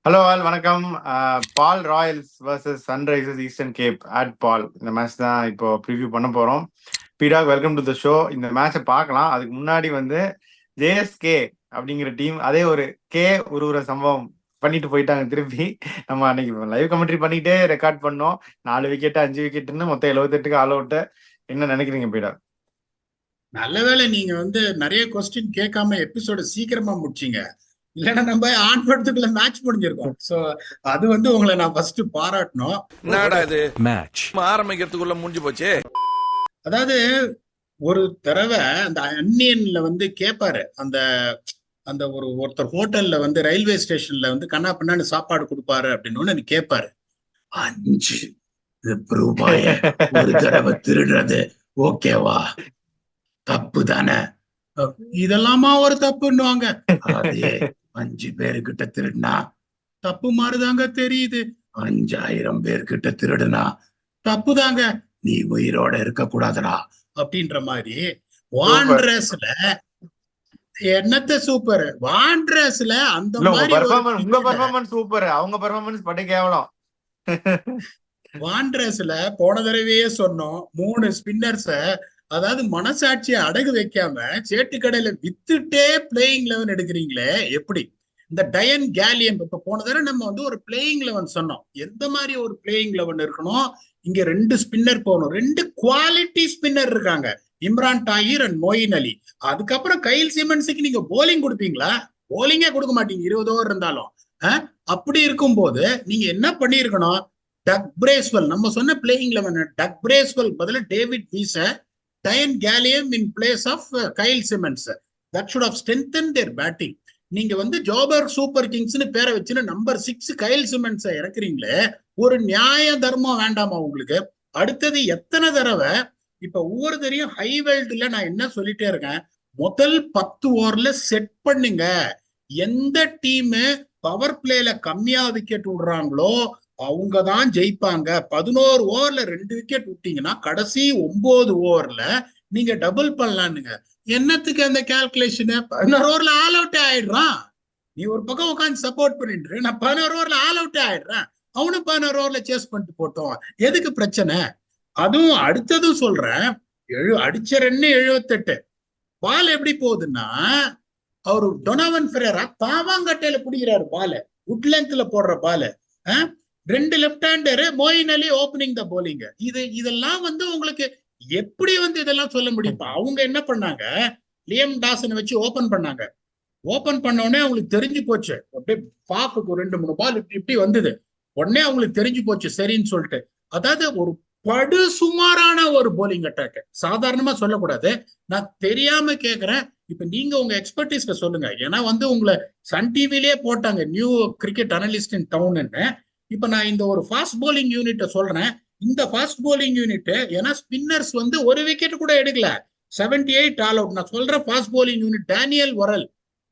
Hello all வணக்கம். Paarl Royals versus Sunrisers Eastern Cape at Paarl. இந்த match தான் இப்போ ப்ரிவ்யூ பண்ண போறோம். பீடாக், வெல்கம் டு த ஷோ. இந்த மேட்சை பார்க்கலாம். அதுக்கு முன்னாடி ஜேஎஸ்கே அப்படிங்கிற டீம் அதே ஒரு கே ஒரு சம்பவம் பண்ணிட்டு போயிட்டாங்க. திருப்பி நம்ம அன்னைக்கு லைவ் கமெண்ட்ரி பண்ணிக்கிட்டே ரெக்கார்ட் பண்ணோம். 4 விக்கெட் 5 விக்கெட்னு மொத்தம் 78க்கு ஆல் அவுட். என்ன நினைக்கிறீங்க பீடாக்? நல்ல வேளை நீங்க நிறைய கொஸ்டின் கேட்காம எபிசோட சீக்கிரமா முடிச்சீங்க. இல்லைன்னா நம்ம ஆன் படத்துக்குள்ள மேட்ச் முடிஞ்சிருக்கோம். சோ அது உங்களை நான் ஃபர்ஸ்ட் பாராட்டணும். என்னடா இது மேட்ச் ஆரம்பிக்கிறதுக்குள்ள முடிஞ்சு போச்சு. அதாவது ஒரு தடவை அந்த அன்னியன்ல கேட்பாரு, அந்த அந்த ஒருத்தர் ஹோட்டல்ல ரயில்வே ஸ்டேஷன்ல கண்ணா பின்னான்னு சாப்பாடு கொடுப்பாரு அப்படின்னு கேட்பாரு. 5 ரூபாய ஒரு தடவை திருடுறது ஓகேவா? தப்பு தானே? இதெல்லாமா ஒரு தப்புன்னுவாங்க. அதே 5 பேருக்கிட்ட திருடுனா தப்பு மாதிரிதாங்க தெரியுது. 5000 பேர்கிட்ட திருடுனா தப்பு தாங்க. நீ உயிரோட இருக்க கூடாதுடா அப்படின்ற மாதிரி. வாண்ட்ரஸ்ல என்னத்த சூப்பர். வாண்ட்ரஸ்ல அந்த மாதிரி உங்க பெர்ஃபார்மன்ஸ் சூப்பர், அவங்க பெர்ஃபார்மன்ஸ் பட்டு கேவலம். வாண்ட்ரஸ்ல போன தடவையே சொன்னோம், 3 ஸ்பின்னர்ஸ அதாவது மனசாட்சியை அடகு வைக்காம சேட்டுக்கடையில வித்துட்டே பிளேயிங் 11 எடுக்கிறீங்களே எப்படி? இந்த டயன் கேலியம் இப்ப போன தடவை நம்ம ஒரு பிளேயிங் 11 சொன்னோம். எந்த மாதிரி ஒரு பிளேயிங் 11 இருக்கணும்? இங்க 2 ஸ்பின்னர் போகணும். 2 குவாலிட்டி ஸ்பின்னர் இருக்காங்க, இம்ரான் தாஹிர் அண்ட் மொயின் அலி. அதுக்கப்புறம் கைல் சிமன்ஸுக்கு நீங்க போலிங் கொடுப்பீங்களா? போலிங்கே கொடுக்க மாட்டீங்க 20 ஓவர் இருந்தாலும். அப்படி இருக்கும் போது நீங்க என்ன பண்ணிருக்கணும்? டக் பிரேஸ்வெல், நம்ம சொன்ன பிளேயிங் 11 டக் பிரேஸ்வெல் பதில டேவிட் வீச, டயன் gallium in place of Kyle Simmons. That should have strengthened their batting. நீங்க ஜோபர் சூப்பர் கிங்ஸ்னு பேரை வச்சுன்னு நம்பர் 6 கைல் சிமன்ஸை இறக்குறீங்களே, ஒரு நியாய தர்மம் வேண்டாமா உங்களுக்கு? அடுத்தது எத்தனை தடவை இப்ப ஒவ்வொரு தரையும் ஹை வெல்ட்ல நான் என்ன சொல்லிட்டே இருக்கேன், முதல் 10 ஓவர்ல செட் பண்ணுங்க. எந்த டீம் பவர் பிளேல கம்மியா விக்கெட் விடுறாங்களோ அவங்கதான் ஜெயிப்பாங்க. 11 ஓவர்ல 2 விக்கெட் விட்டீங்கன்னா கடைசி 9 ஓவர்ல நீங்க டபுள் பண்ணலான்னுங்க. என்னத்துக்கு அந்த கால்குலேஷன்? 11 ஓவர்ல ஆல் அவுட் ஆயிடுறான். நீ ஒரு பக்கம் உட்காந்து சப்போர்ட் பண்ணிட்டு, நான் 11 ஓவர்ல ஆல் அவுட் ஆயிடுறேன், அவனும் 11 ஓவர்ல சேஸ் பண்ணிட்டு போட்டோம், எதுக்கு பிரச்சனை? அதுவும் அடுத்ததும் சொல்றேன், அடிச்ச ரன்னு 78. பால் எப்படி போகுதுன்னா, அவரு டொனாவன் ஃபெரேரா பாவாங்கட்டையில பிடிக்கிறாரு பால, உட் லென்த்ல போடுற பால. 2 left hander, Moeen Ali opening the bowling. இதெல்லாம் உங்களுக்கு எப்படி இதெல்லாம் சொல்ல முடியும்? அவங்க என்ன பண்ணாங்க, லியம் டாசன் வச்சு ஓபன் பண்ணாங்க. ஓபன் பண்ண உடனே அவங்களுக்கு தெரிஞ்சு போச்சு, அப்படியே பாப்புக்கு 2-3 பால் இப்படி வந்தது. உடனே அவங்களுக்கு தெரிஞ்சு போச்சு சரின்னு சொல்லிட்டு. அதாவது ஒரு படு சுமாரான ஒரு போலிங் அட்டாக். சாதாரணமா சொல்லக்கூடாது. நான் தெரியாம கேக்குறேன், இப்ப நீங்க உங்க எக்ஸ்பர்டீஸ்ல சொல்லுங்க. ஏன்னா உங்களை சன் டிவிலேயே போட்டாங்க நியூ கிரிக்கெட் அனலிஸ்ட் இன் டவுன்னு. இப்ப நான் இந்த ஒரு ஃபாஸ்ட் போலிங் யூனிட்ட சொல்றேன். இந்த ஃபாஸ்ட் போலிங் யூனிட், ஏன்னா ஸ்பின்னர்ஸ் ஒரு விக்கெட் கூட எடுக்கல, 78 ஆல் அவுட். நான் சொல்றேன் ஃபாஸ்ட் போலிங் யூனிட் டேனியல் வரல்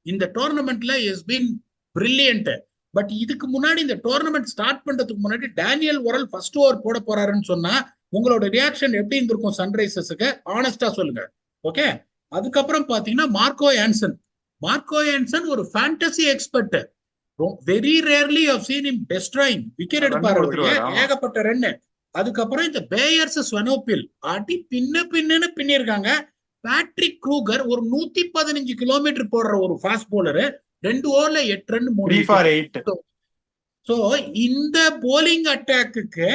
இந்த டோர்னமெண்ட்ல இஸ் பீன் பிரில்லியன்ட். பட் இதுக்கு முன்னாடி இந்த டோர்னமெண்ட் ஸ்டார்ட் பண்றதுக்கு முன்னாடி டேனியல் வரல் ஃபர்ஸ்ட் ஓவர் போட போறாருன்னு சொன்னா உங்களோட ரியாக்ஷன் எப்படி இருந்திருக்கும் சன்ரைசர்ஸுக்கு? ஆனஸ்டா சொல்லுங்க. ஓகே. அதுக்கப்புறம் பாத்தீங்கன்னா மார்க்கோ ஆன்சன் ஒரு fantasy expert. Very rarely have seen him destroying wicket எடுப்பாரு, ஏகப்பட்ட ரன். அதுக்கப்புறம் இந்த பேயர்ஸ் ஸ்வனோபில் அடி பின்னுன்னு பின்னிருக்காங்க. பேட்ரிக் க்ரூகர் ஒரு 115 கிலோமீட்டர் போடுற ஒரு ஃபாஸ்ட் போலரு, 2 ஓவர்ல 8 ரன் 3. சோ இந்த போலிங் அட்டாக்கு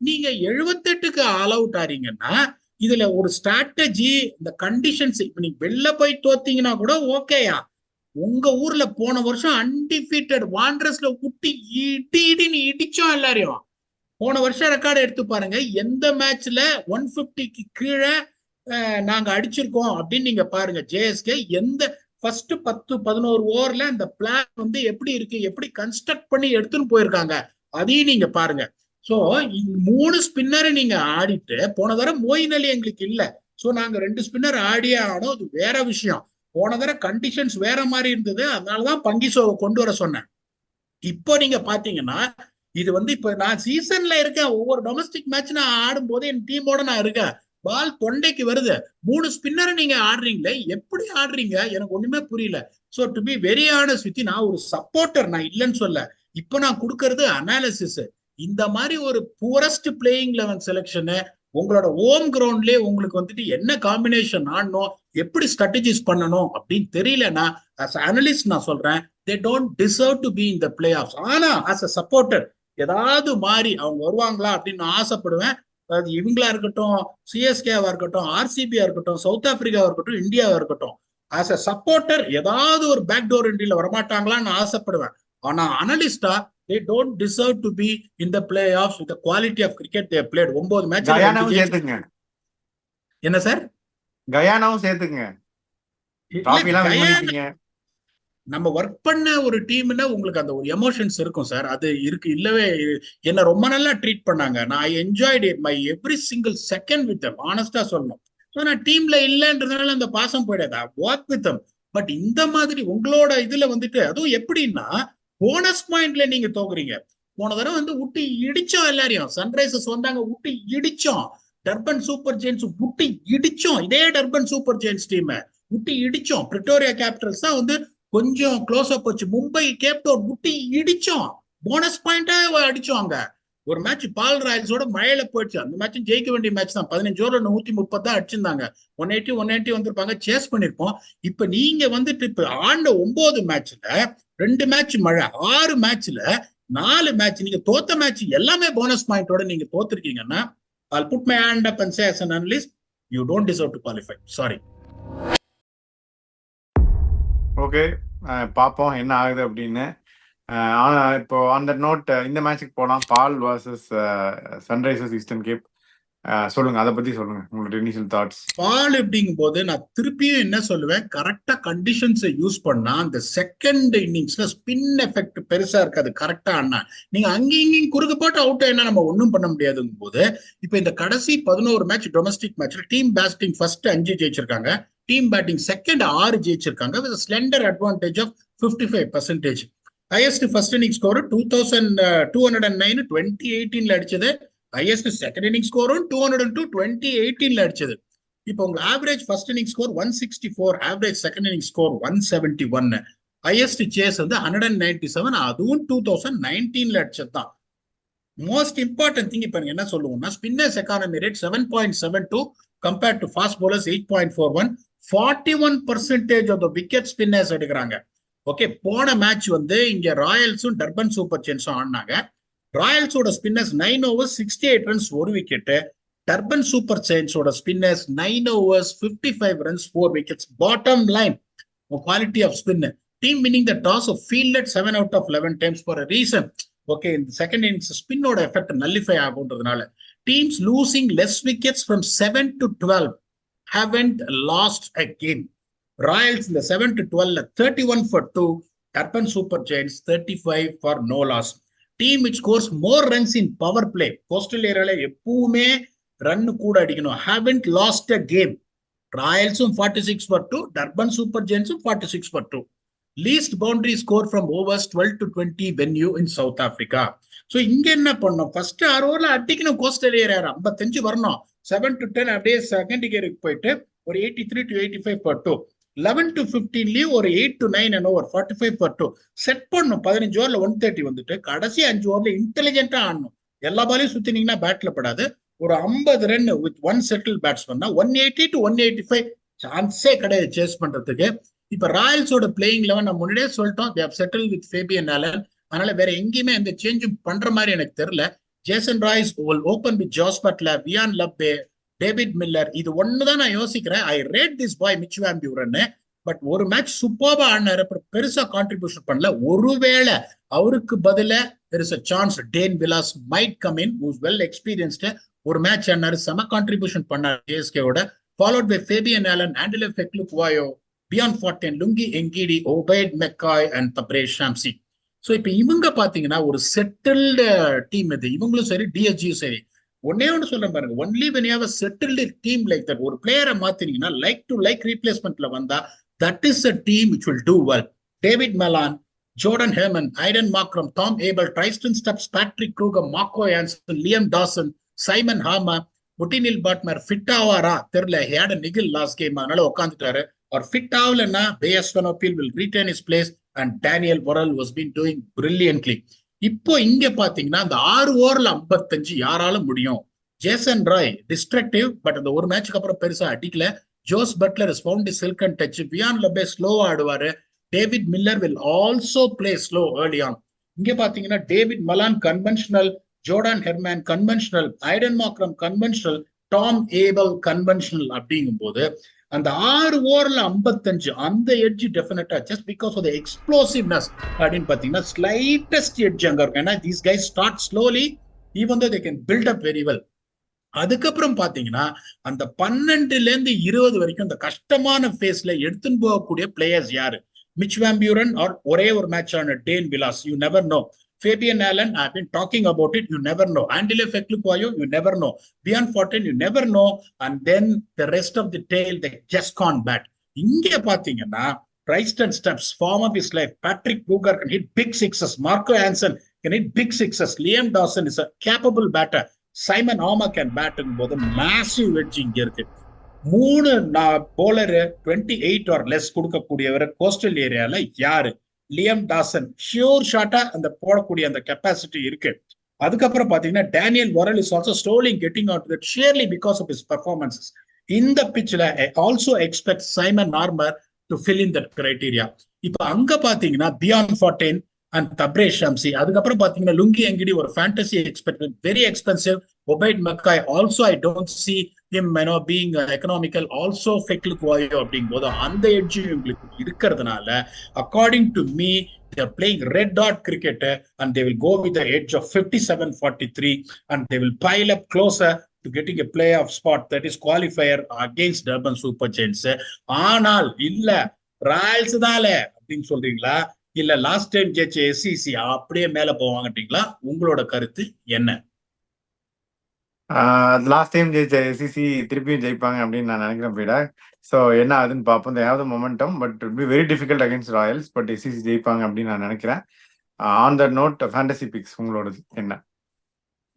நீங்க 78க்கு ஆல் அவுட் ஆறீங்கன்னா இதுல ஒரு ஸ்ட்ராட்டஜி, இந்த கண்டிஷன்ஸ். இப்ப நீங்க வெளில போய் தோத்தீங்கன்னா கூட ஓகேயா, உங்க ஊர்ல போன வருஷம் அன்டிஃபீட்டட் வாண்டரஸ்ல விட்டு இடின்னு இடிச்சோம் எல்லாரையும். போன வருஷம் ரெக்கார்டு எடுத்து பாருங்க, எந்த மேட்ச்ல 150க்கு கீழே நாங்க அடிச்சிருக்கோம் அப்படின்னு நீங்க பாருங்க. ஜேஎஸ்கே எந்த ஃபர்ஸ்ட் 10-11 ஓவர்ல அந்த பிளான் எப்படி இருக்கு, எப்படி கன்ஸ்ட்ரக்ட் பண்ணி எடுத்துன்னு போயிருக்காங்க, அதையும் நீங்க பாருங்க. சோ 3 ஸ்பின்னரை நீங்க ஆடிட்டு, போன தடவை மொயின் அலி எங்களுக்கு இல்ல, சோ நாங்க 2 ஸ்பின்னர் ஆடியே ஆனோம், அது வேற விஷயம். போன தடவை கண்டிஷன்ஸ் வேற மாதிரி இருந்தது, அதனாலதான் பங்கிசோவை கொண்டு வர சொன்னேன். இப்போ நீங்க பாத்தீங்கன்னா இது இப்ப நான் சீசன்ல இருக்கேன், ஒவ்வொரு டொமஸ்டிக் மேட்ச் நான் ஆடும் போது என் டீமோட நான் இருக்கேன். பால் தொண்டைக்கு வருது, 3 ஸ்பின்னரை நீங்க ஆடுறீங்களே, எப்படி ஆடுறீங்க எனக்கு ஒண்ணுமே புரியல. So to be very honest with, நான் ஒரு சப்போர்ட்டர், நான் இல்லைன்னு சொல்ல. இப்ப நான் கொடுக்கறது அனாலிசிஸ். இந்த மாதிரி ஒரு புவரஸ்ட் பிளேயிங் 11 செலெக்ஷனு உங்களோட ஹோம் கிரவுண்ட்லயே உங்களுக்கு வந்துட்டு என்ன காம்பினேஷன் ஆடணும், எப்படி ஸ்ட்ராட்டஜிஸ் பண்ணணும் அப்படின்னு தெரியலன்னா as அனலிஸ்ட் நான் சொல்றேன், they don't deserve to be in the playoffs. ஆனா as a supporter ஏதாவது மாறி அவங்க வருவாங்களா அப்படின்னு நான் ஆசைப்படுவேன். அதாவது இவங்களா இருக்கட்டும், சிஎஸ்கேவா இருக்கட்டும், ஆர்சிபியா இருக்கட்டும், சவுத் ஆப்பிரிக்காவா இருக்கட்டும், இந்தியாவா இருக்கட்டும், ஆஸ் அ சப்போர்ட்டர் ஏதாவது ஒரு பேக்டோர் என்ட்ரியில வரமாட்டாங்களான்னு ஆசைப்படுவேன். ஆனா அனலிஸ்டா they don't deserve to be in the playoffs with the quality of cricket they have played. 9 match கயானாவும் சேர்த்துங்க. என்ன சார்? கயானாவும் சேர்த்துங்க. டிராஃபி எல்லாம் win பண்ணிட்டீங்க. நம்ம ஒர்க் பண்ண ஒரு டீம்னா உங்களுக்கு அந்த ஒரு எமோஷன்ஸ் இருக்கும் சார். அது இருக்கு, இல்லவே என்ன ரொம்ப நல்லா ட்ரீட் பண்ணாங்க. நான் I enjoyed it my every single second with them, ஆனஸ்டா சொல்லணும். ஸோ நான் டீம்ல இல்லைன்றதுனால அந்த பாசம் போயிடாது, வாக் வித் தம். பட் இந்த மாதிரி உங்களோட இதுல வந்துட்டு அதுவும் எப்படின்னா போனஸ் பாயிண்ட்ல நீங்க தோக்குறீங்க. போன தடவை வந்து விட்டு இடிச்சோம் எல்லாரையும். சன்ரைசர்ஸ் வந்தாங்க, விட்டு இடிச்சோம். டர்பன் சூப்பர் ஜெயின்ஸ் விட்டு இடிச்சோம். இதே டர்பன் சூப்பர் ஜெயின்ஸ் டீம் விட்டு இடிச்சோம். பிரிட்டோரியா கேபிட்டல்ஸ் தான் வந்து கொஞ்சம் க்ளோஸ் அப் வச்சு. மும்பை கேப்டவுன் விட்டு இடிச்சோம். போனஸ் பாயிண்டா அடிச்சோம். அங்க ஒரு மேட்ச் பால் ராயல்ஸோட மழையில போயிடுச்சு. அந்த மேட்சும் ஜெயிக்க வேண்டிய மேட்ச் தான். 15 ஓவர்ல 130 தான் அடிச்சிருந்தாங்க. 180 வந்திருப்பாங்க, சேஸ் பண்ணிருப்போம். இப்ப நீங்க வந்துட்டு இப்ப ஆண்ட 9 மேட்ச்ல 2 மேட்ச் மழை, 6 மேட்ச்ல 4 மேட்ச் நீங்க தோத்த மேட்ச் எல்லாமே போனஸ் பாயிண்டோட நீங்க தோத்துருக்கீங்கன்னா I'll put my hand up and say as an analyst, you don't deserve to qualify. Sorry. Okay, பார்ப்போம் என்ன ஆகுது அப்படின்னு. ஆனா இப்போ அந்த நோட் இந்த மேட்சுக்கு போலாம். பால் வர்சஸ் சன்ரைசர்ஸ் ஈஸ்டர்ன் கேப். சொல்லுங்க, அதை பத்தி சொல்லுங்க, உங்களோட இனிஷியல் தாட்ஸ். பால் அப்படிங்கும் போது நான் திருப்பியும் என்ன சொல்லுவேன், கரெக்டா கண்டிஷன்ஸை யூஸ் பண்ணா அந்த செகண்ட் இன்னிங்ஸ்ல ஸ்பின் எஃபெக்ட் பெருசா இருக்காது. கரெக்டா அண்ணா நீங்க அங்கேயும் இங்கேயும் குறுக்கு போட்டு அவுட் ஆயினா நம்ம ஒன்றும் பண்ண முடியாதுங்கும் போது, இப்ப இந்த கடைசி 11 மேட்ச் டொமஸ்டிக் மேட்ச்ல டீம் பேட்டிங் ஃபர்ஸ்ட் 5 ஜெயிச்சிருக்காங்க, டீம் பேட்டிங் செகண்ட் 6 ஜெயிச்சிருக்காங்க with slender advantage of 55%. Highest first inning score 2209 2018ல அடிச்சது. ஹையஸ்ட் செகண்ட் இன்னிங் ஸ்கோரும் 202 2018ல அடிச்சது. இப்போ உங்க average first inning score 164, average second inning score 171, highest chase வந்து 197, அதுவும் 2019ல அடிச்சது தான். மோஸ்ட் இம்பார்ட்டன்ட் திங் இப்ப என்ன சொல்லுவோம்னா spinners economy rate 7.72 compared to fast bowlers 8.41. 41% of the wicket spinners எடுக்கிறாங்க. ஓகே, போன மேட்ச் வந்து இங்க ராயல்ஸும் டர்பன் சூப்பர் ஜெயின்ஸும் ஆடினாங்க. ராயல்ஸோட spinners 9 overs 68 runs 1 wicket. Durban Super ஜெயின்ஸோட spinners 9 overs 55 runs 4 wickets. Bottom line quality of spin. Team winning the toss of fielded 7 out of 11 times for a reason. Okay, இந்த second innings ஸ்பின்னோட effect nullify ஆகுன்றதுனால teams losing less wickets from 7 to 12 haven't lost a game. Royals இந்த 7 to 12ல 31 for 2, Durban super giants 35 for no loss. Team which scores more runs in power play. Coastal ஏரியால எப்பவுமே run கூட அடிக்கணும். haven't lost a game. ராயல்ஸும் 46 for 2, Durban super ஜெயின்ஸும் 46 for 2. least boundary score from overs 12 to 20 venue in South Africa. So இங்க என்ன பண்ணோம், first 6 ஓவர்ல அடிக்கணும். கோஸ்டல் ஏரியா 55 வரணும். 7 to 10 அப்படியே செகண்ட் கியருக்கு போயிட்டு ஒரு 83 to 85 for 2. 11 to 15 ஒரு 8 to 9 and over 45 for 2 set பண்ணும். 15 ஓவர்ல 130 வந்துட்டு கடைசி 5 ஓவர்ல இன்டெலிஜென்ட்டா ஆடணும். எல்லா பாலையும் சுத்தினீங்கன்னா பேட்ல படாது. ஒரு 50 ரன் வித் 1 செட்டில் பேட்ஸ்மேன்னா 180 to 185 சான்ஸே கிடையாது சேஸ் பண்றதுக்கு. இப்ப ராயல்ஸோட பிளேயிங் 11 நம்ம முன்னாடியே சொல்லிட்டோம், they have settled with Fabian Allen. அதனால வேற எங்கேயுமே எந்த சேஞ்சும் பண்ற மாதிரி எனக்கு தெரியல. Jason Roy's will open with Jos Buttler, Wihan Lubbe, David Miller. இது ஒண்ணுதான் நான் யோசிக்கிறேன். I rate this boy Mitch van Buuren. But ஒரு மேட்ச் சூப்பர்பா ஆடினாரு, பெருசா கான்ட்ரிபியூஷன் பண்ணல. ஒருவேளை அவருக்கு பதிலா there is a chance Dane Vilas might come in, who's well experienced. ஒரு மேட்ச் ஆடினாரு, செம கான்ட்ரிபியூஷன் பண்ணாரு ஜேஎஸ்கேவோட. Followed by Fabian Allen, Andile Phehlukwayo, Bjorn Fortuin, Lungi Ngidi, Obed McCoy and Tabraiz Shamsi. So இப்போ இவங்க பாத்தீங்கன்னா ஒரு செட்டில்டு டீம் இது. இவங்களும் சரி, டிஎஸ்ஜியும் சரி. ஒன்னே ஒன்று சொல்றேன் பாருங்க, only when you have a settled team like that, ஒரு பிளேயரை மாத்தினீங்கன்னா லைக் டு லைக் ரீப்ளேஸ்மெண்ட்ல வந்தா that is a team which will do well. Dawid Malan, Jordan Hermann, Aiden Markram, Tom Abell, Tristan Stubbs, Patrick Kruger, Marco Jansen, Liam Dawson, Simon ஹாமா, முட்டினில் பாட்மர் fit ஆவாரா தெரியல. Had a niggle last game, அதனால உட்காந்துட்டாரு. அவர் fit ஆகலன்னா Beyers Swanepoel will retain his place and Daniel Worrell was been doing brilliantly. இப்போ இங்க பாத்தீங்கன்னா அந்த 6 ஓவர்ல 55 யாரால முடியும்? ஜேசன் ராய் டிஸ்ட்ரக்டிவ், பட் அந்த ஒரு மேட்சுக்கு அப்புறம் பெருசா அடிக்கல. Jos Buttler is found the silk and touch. Wihan Lubbe ஸ்லோவா ஆடுவாரு. David Miller will also play slow early on. இங்க பாத்தீங்கன்னா Dawid Malan conventional, Jordan Hermann conventional, Aiden Markram conventional, Tom Abell conventional அப்படிங்கும் போது அந்த 6 ஓவர்ல 55 அந்த எட்ஜ் டெஃபினட்டா just because of the explosiveness அப்படின்னு பாத்தீங்கன்னா ஸ்லைட்டஸ்ட் எட்ஜ் அங்க இருக்கும். ஏன்னா these guys start slowly even though they can build up very well. அதுக்கப்புறம் பாத்தீங்கன்னா அந்த 12ல இருந்து 20 வரைக்கும் அந்த கஷ்டமான ஃபேஸ்ல எடுத்துன்னு போகக்கூடிய பிளேயர்ஸ் யாரு? மிச் வேம்பியூரன் ஆர் ஒரே ஒரு மேட்ச் ஆன Dane Vilas, you never know. Fabian Allen, I've been talking about it, you never know. Andile Feklukoyo, you never know. Bjorn Fortin, you never know. And then the rest of the tail, they just can't bat. இங்கே பாத்தீங்கன்னா Tristan Stubbs, form of his life, Patrick Kruger can hit big sixes, Marco Hansen can hit big sixes, Liam Dawson is a capable batter, Simon Harmer can bat போது massive edge இங்க இருக்கு. 3 bowler 28 or less கொடுக்கக்கூடியவர் coastal ஏரியால யாரு? Liam Dawson sure ஷாட்டா அந்த போடக்கூடிய அந்த capacity இருக்கு. அதுக்கப்புறம் பாத்தீங்கன்னா Daniel Worrall is also slowly getting out that surely because of his performances. இந்த பிட்ச்ல also expect Simon Harmer to fill in that criteria. இப்போ அங்க பாத்தீங்கன்னா பியான் ஃபார்டேன் அண்ட் தப்ரே ஷம்சி, அதுக்கப்புறம் பாத்தீங்கன்னா லுங்கி எங்கிடி ஒரு fantasy expect very expensive. Obeyed McKay also I don't see him being economical, also Feklukoyo அப்படிங்கும் போது அந்த எட்ஜ் உங்களுக்கு இருக்கிறதுனால according to me they are playing red dot cricket and they will go with the edge of 57-43 and they will pile up closer to getting a playoff spot, that is qualifier against Durban Super Giants. ஆனால் இல்ல Royals தான்ல அப்படின்னு சொல்றீங்களா, இல்ல last time ஜெயிச்ச SCC அப்படியே மேல போவாங்கட்டீங்களா? உங்களோட கருத்து என்ன? லாஸ்ட் டைம் ஜெயிச்ச எஸ்சிசி திருப்பியும் ஜெயிப்பாங்க அப்படின்னு நான் நினைக்கிறேன் பீடா. ஸோ என்ன ஆகுதுன்னு பார்ப்போம். They have the momentum but it be very difficult against Royals. But SEC ஜெயிப்பாங்க அப்படின்னு நான் நினைக்கிறேன். On the note fantasy picks உங்களோடது என்ன?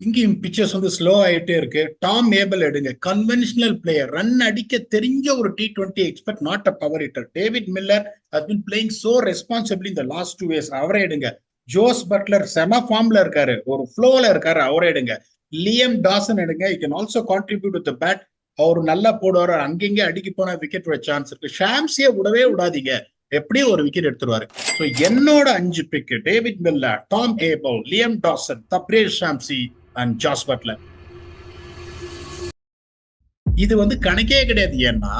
இங்கேயும் பிச்சர்ஸ் வந்து ஸ்லோ ஆயிட்டே இருக்கு. டாம் ஏபல் எடுங்க, கன்வென்ஷனல் பிளேயர், ரன் அடிக்க தெரிஞ்ச ஒரு T20 expect, not a power hitter. David Miller has been playing so responsibly இந்த லாஸ்ட் 2 years, அவரே எடுங்க. ஜோஸ் பட்லர் செம ஃபார்ம்ல இருக்காரு, ஒரு ஃப்ளோல இருக்காரு, அவரே எடுங்க. லியம் டாசன் எடுங்க, you can also contribute with the bat, அவர் நல்லா போடுவாரு, அங்கங்கே அடிக்க போனா விக்கெட் விட சான்ஸ் இருக்கு. ஷாம்சியை விடவே விடாதீங்க, எப்படியும் ஒரு விக்கெட் எடுத்துருவாரு. ஸோ என்னோட 5 pick David Miller, Tom Abell, Liam Dawson, Tabraiz Shamsi and Jos Butler. இது வந்து கணக்கே கிடையாது. ஏன்னா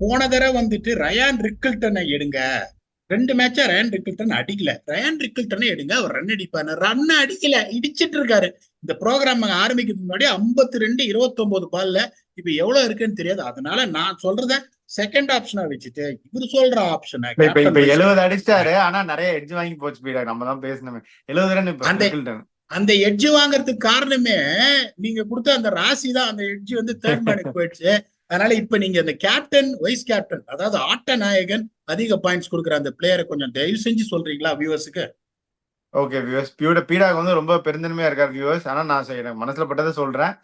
போன தடவை வந்துட்டு ரயான் ரிக்கிள்டனை எடுங்க, 2 மேட்சா ரயான் ரிக்கிள்டன் அடிக்கல. ரயான் ரிக்கிள்டனை எடுங்க, அவர் ரன் அடிப்பாரு. ரன் அடிக்கல, இடிச்சிட்டு இருக்காரு. இந்த ப்ரோக்ராம் ஆரம்பிக்கிறதுக்கு முன்னாடி 52 29 பால்ல இப்ப எவ்வளவு இருக்குன்னு தெரியாது. அதனால நான் சொல்றத செகண்ட் ஆப்ஷனா வச்சுட்டு இவரு சொல்ற ஆப்ஷன் இப்ப 70 அடிச்சிட்டாரு. ஆனா நிறைய எட்ஜ் வாங்கி போச்சு பீடா, நம்ம தான் பேசணுமே. 70 ரன் அந்த எட்ஜ் வாங்குறதுக்கு காரணமே நீங்க கொடுத்த அந்த ராசி தான். அந்த எட்ஜ் வந்து தேர்ட் மேனுக்கு போயிடுச்சு. அதனால இப்ப நீங்க அந்த கேப்டன், வைஸ் கேப்டன், அதாவது ஆட்ட நாயகன், அதிக பாயிண்ட்ஸ் கொடுக்குற அந்த பிளேயரை கொஞ்சம் தயவு செஞ்சு சொல்றீங்களா வியூவர்ஸுக்கு? ஓகே வியூவர்ஸ், பீடாக்கு வந்து ரொம்ப பெருந்தன்மையா இருக்காரு வியூவர்ஸ். ஆனா நான் எனக்கு மனசுல பட்டதை சொல்றேன்.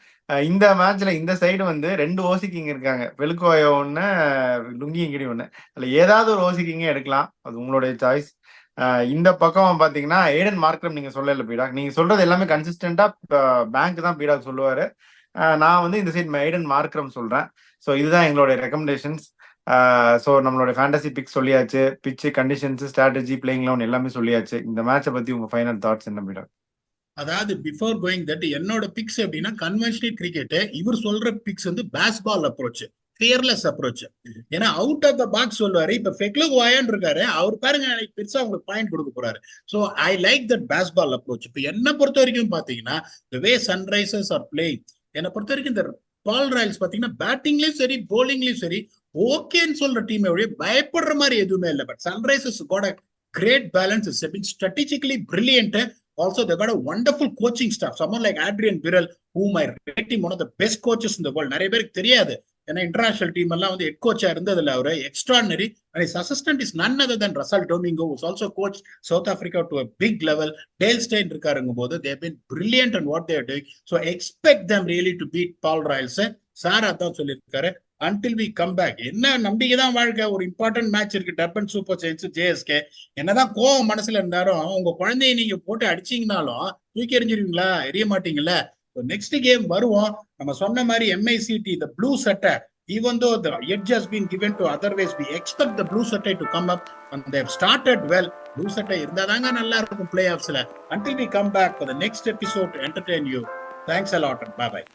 இந்த மேட்ச்ல இந்த சைடு வந்து 2 ஓசி கிங் இருக்காங்க, பெலுக்கோயோ ஒண்ணு, லுங்கி எங்கிடி ஒண்ணு. அதுல ஏதாவது ஒரு ஓசி கிங்கே எடுக்கலாம், அது உங்களுடைய சாய்ஸ். இந்த பக்கம் பாத்தீங்கன்னா ஏடன் மார்க்ரம் நீங்க சொல்லல பீடா, நீங்க சொல்றது எல்லாமே கன்சிஸ்டன்டா பேங்க் தான் பீடா சொல்லுவாரு. நான் வந்து இந்த சைட் ஏடன் மார்க்ரம் சொல்றேன். ஸோ இதுதான் எங்களுடைய ரெக்கமெண்டேஷன்ஸ். ஸோ நம்மளோட ஃபேண்டசி பிக்ஸ் சொல்லியாச்சு, பிச்சு கண்டிஷன்ஸ், ஸ்ட்ராட்டஜி, பிளேயிங் லெவன் எல்லாமே சொல்லியாச்சு. இந்த மேட்சை பத்தி உங்க ஃபைனல் தாட்ஸ் என்ன பீடா? அதாவது பிஃபோர் கோயிங் தட் என்னோட பிக்ஸ் எப்படின்னா கன்வென்ஷனல் கிரிக்கெட், இவர் சொல்ற பிக்ஸ் வந்து பேஸ்பால் அப்ரோச், ஃபியர்லெஸ் அப்ரோச். ஏன்னா அவுட் ஆஃப் த பாக்ஸ் சொல்லுவாரு. இப்ப ஃபெக்லுகோயன் இருக்காரு, அவர் பாருங்க பெருசா உங்களுக்கு பாயிண்ட் கொடுக்க போறாரு. So I like that baseball approach. இப்ப என்ன பொறுத்த வரைக்கும் பாத்தீங்கன்னா தி வே சன்ரைசர்ஸ் ஆர் பிளேயிங், என்னை பொறுத்த வரைக்கும் இந்த பால் ராயல்ஸ் பாத்தீங்கன்னா பேட்டிங்லயும் சரி போலிங்லயும் சரி ஓகேன்னு சொல்ற டீம் பயப்படுற மாதிரி எதுவுமே இல்லை. But Sunrisers got a great balance, is been strategically brilliant. Also, they got a wonderful coaching staff. Someone like Adrian Birrell, whom I rate him one of the best coaches in the world. நிறைய பேருக்கு தெரியாது, ஏன்னா international team எல்லாம் வந்து head கோச்சா இருந்ததுல அவரு extraordinary. And his assistant is none other than Russell Domingo, who's also coached South Africa to a big level. Dale Steyn இருக்காருங்கும் போது they have been brilliant in what they are doing. So expect them really to beat Paul Royals. Sir அதான் சொல்லியிருக்காரு, until we come back. என்ன நம்பிக்கை தான் வாழ்க்கை. ஒரு important match இருக்கு, Durban super Jains JSK. என்னதான் கோவம் மனசுல இருந்தாலும் உங்க குழந்தைய நீங்க போட்டு அடிச்சீங்கனாலும் தூக்கி எறிஞ்சிருவீங்களா? எரிய மாட்டீங்கல்ல. நெக்ஸ்ட் கேம் வருவோம். நம்ம சொன்ன மாதிரி MICT the blue சட்டை, even though the edge has been given to otherwise, we expect the blue சட்டை to come up and they have started well. blue சட்டை இருந்தாதாங்க நல்லா இருக்கும் play ஆஃப்ஸ்ல. until we come back for the next episode to entertain you. Thanks a lot and bye bye.